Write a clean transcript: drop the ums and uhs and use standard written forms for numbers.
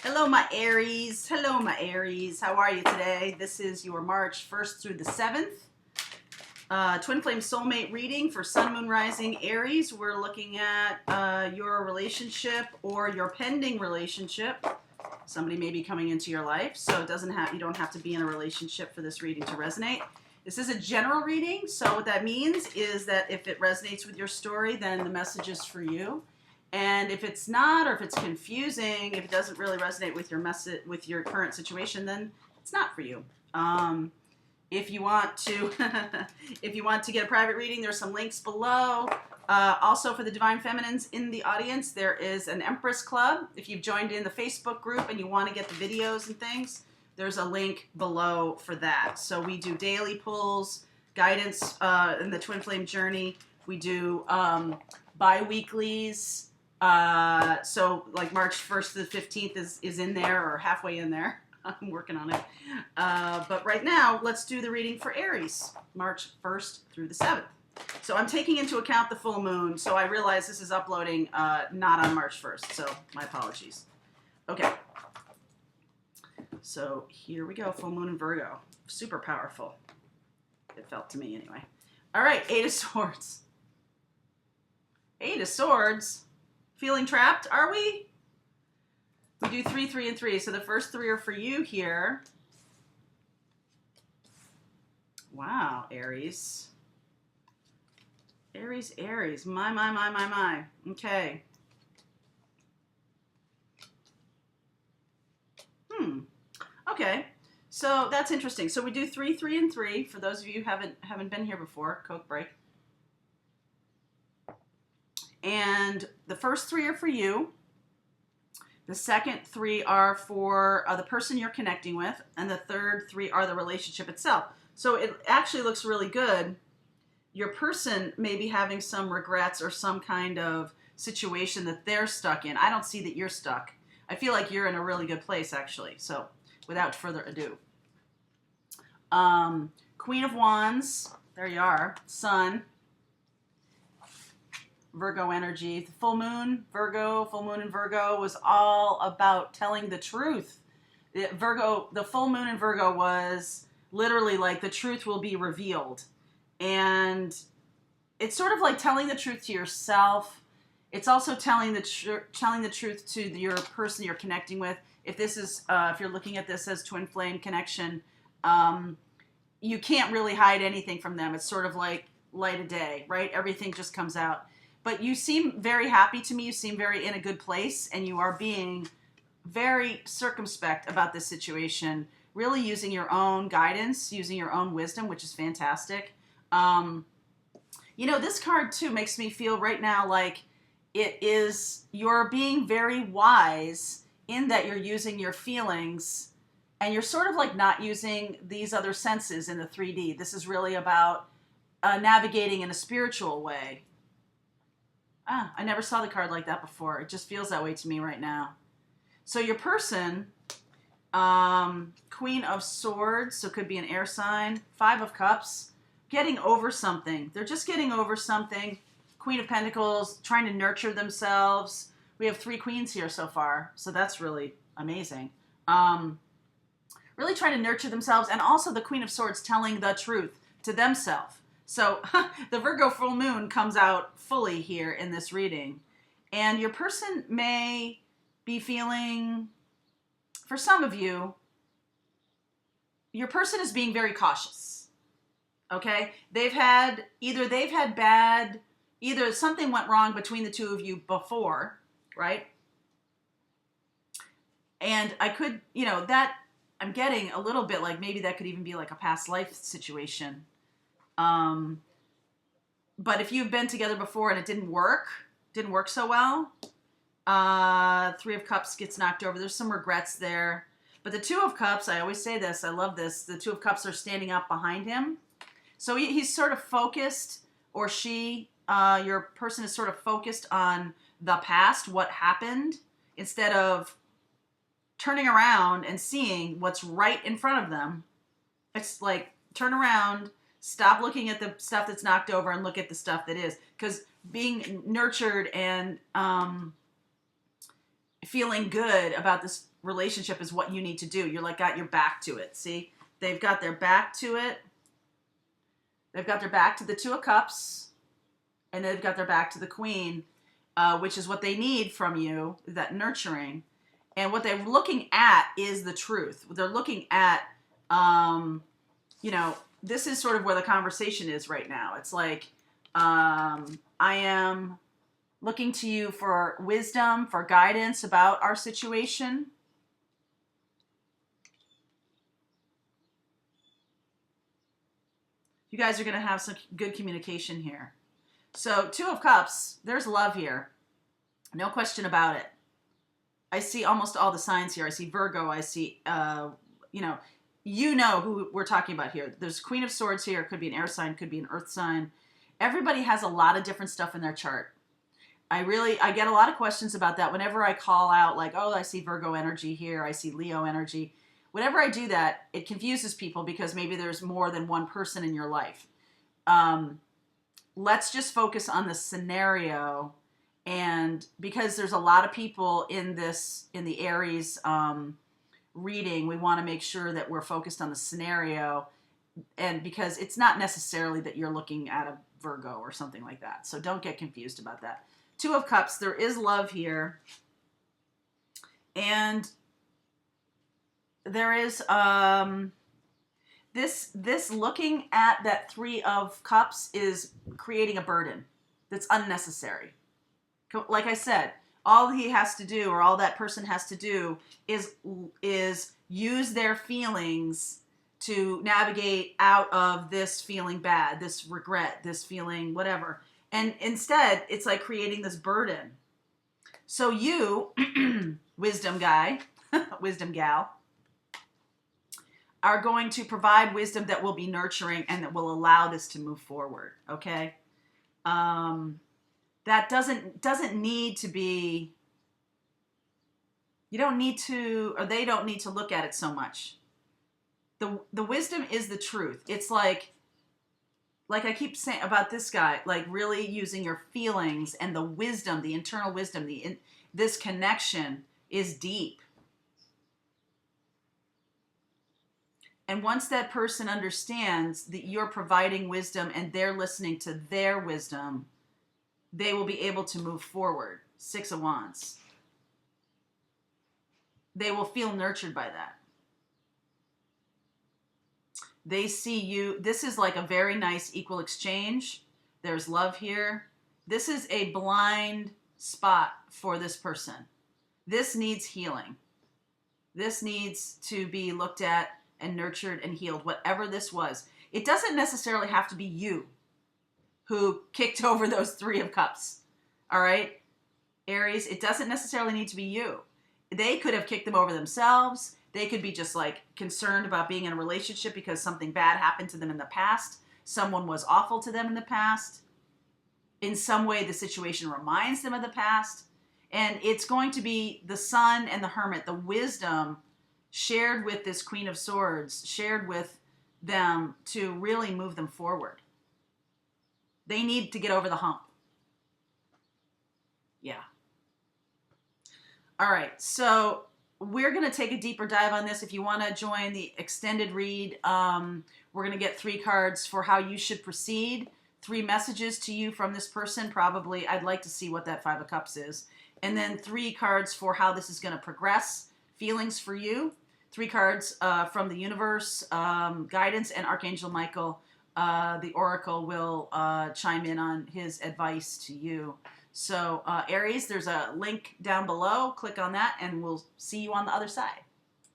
Hello, my Aries. Hello, my Aries. How are you today? This is your March 1st through the 7th. Twin Flame Soulmate reading for Sun, Moon, Rising, Aries. We're looking at your relationship or your pending relationship. Somebody may be coming into your life, so you don't have to be in a relationship for this reading to resonate. This is a general reading, so what that means is that if it resonates with your story, then the message is for you. And if it's not, or if it's confusing, if it doesn't really resonate with your with your current situation, then it's not for you. If you want to, if you want to get a private reading, there's some links below. Also, for the Divine Feminines in the audience, there is an Empress Club. If you've joined in the Facebook group and you want to get the videos and things, there's a link below for that. So we do daily pulls, guidance in the Twin Flame journey. We do bi-weeklies. So like March 1st to the 15th is in there, or halfway in there. I'm working on it. But right now, let's do the reading for Aries, March 1st through the 7th. So I'm taking into account the full moon, so I realize this is uploading not on March 1st, so my apologies. Okay. So here we go, full moon in Virgo. Super powerful. It felt to me anyway. All right, Eight of Swords. Eight of Swords. Feeling trapped, are we? We do 3, 3, and 3. So the first 3 are for you here. Wow, Aries. Aries, Aries. My. Okay. Okay. So that's interesting. So we do 3, 3, and 3. For those of you who haven't been here before, Coke break. And the first 3 are for you. The second 3 are for the person you're connecting with. And the third 3 are the relationship itself. So it actually looks really good. Your person may be having some regrets or some kind of situation that they're stuck in. I don't see that you're stuck. I feel like you're in a really good place, actually. So without further ado. Queen of Wands. There you are. Sun. Virgo energy. The full moon in Virgo was all about telling the truth. The full moon in Virgo was literally like the truth will be revealed. And it's sort of like telling the truth to yourself. It's also telling the truth to your person you're connecting with. If this is, if you're looking at this as twin flame connection, you can't really hide anything from them. It's sort of like light of day, right? Everything just comes out. But you seem very happy to me. You seem very in a good place, and you are being very circumspect about this situation, really using your own guidance, using your own wisdom, which is fantastic. You know, this card, too, makes me feel right now like you're being very wise in that you're using your feelings, and you're sort of like not using these other senses in the 3D. This is really about navigating in a spiritual way. I never saw the card like that before. It just feels that way to me right now. So your person, Queen of Swords, so it could be an air sign. 5 of Cups, getting over something. They're just getting over something. Queen of Pentacles, trying to nurture themselves. We have 3 queens here so far, so that's really amazing. Really trying to nurture themselves, and also the Queen of Swords telling the truth to themselves. So the Virgo full moon comes out fully here in this reading. And your person may be feeling, for some of you, your person is being very cautious. Okay? Either something went wrong between the two of you before, right? And I could, I'm getting a little bit like maybe that could even be like a past life situation. But if you've been together before and it didn't work so well, 3 of Cups gets knocked over. There's some regrets there. But the 2 of Cups, I always say this, I love this. The 2 of Cups are standing up behind him. So he's sort of focused, or she, your person is sort of focused on the past, what happened, instead of turning around and seeing what's right in front of them. It's like, turn around, stop looking at the stuff that's knocked over and look at the stuff that is. Because being nurtured and feeling good about this relationship is what you need to do. You're like got your back to it. See, they've got their back to it. They've got their back to the Two of Cups, and they've got their back to the Queen, which is what they need from you, that nurturing. And what they're looking at is the truth. They're looking at, you know, this is sort of where the conversation is right now. It's like, I am looking to you for wisdom, for guidance about our situation. You guys are going to have some good communication here. So, Two of Cups, there's love here. No question about it. I see almost all the signs here. I see Virgo. I see, you know who we're talking about here. There's Queen of Swords here. It could be an air sign, could be an earth sign. Everybody has a lot of different stuff in their chart. I get a lot of questions about that whenever I call out like, oh, I see Virgo energy here. I see Leo energy. Whenever I do that, it confuses people because maybe there's more than one person in your life. Let's just focus on the scenario. And because there's a lot of people in the Aries reading, we want to make sure that we're focused on the scenario. And because it's not necessarily that you're looking at a Virgo or something like that. So don't get confused about that. Two of Cups, there is love here. And there is this looking at that Three of Cups is creating a burden that's unnecessary. Like I said, all he has to do, or all that person has to do, is use their feelings to navigate out of this feeling bad, this regret, this feeling whatever. And instead, it's like creating this burden. So you, wisdom guy, wisdom gal, are going to provide wisdom that will be nurturing and that will allow this to move forward, okay? That doesn't need to be, you don't need to, or they don't need to look at it so much. The wisdom is the truth. It's like I keep saying about this guy, like really using your feelings and the wisdom, the internal wisdom, this connection is deep. And once that person understands that you're providing wisdom and they're listening to their wisdom, they will be able to move forward. Six of Wands. They will feel nurtured by that. They see you. This is like a very nice equal exchange. There's love here. This is a blind spot for this person. This needs healing. This needs to be looked at and nurtured and healed, whatever this was. It doesn't necessarily have to be you who kicked over those Three of Cups. All right? Aries, it doesn't necessarily need to be you. They could have kicked them over themselves. They could be just like concerned about being in a relationship because something bad happened to them in the past. Someone was awful to them in the past. In some way, the situation reminds them of the past. And it's going to be the Sun and the Hermit, the wisdom shared with this Queen of Swords, shared with them to really move them forward. They need to get over the hump. Yeah. All right, so we're going to take a deeper dive on this. If you want to join the extended read, we're going to get 3 cards for how you should proceed. 3 messages to you from this person. Probably, I'd like to see what that 5 of Cups is. And then 3 cards for how this is going to progress. Feelings for you. 3 cards from the universe, guidance, and Archangel Michael. The Oracle will chime in on his advice to you. So, Aries, there's a link down below. Click on that, and we'll see you on the other side.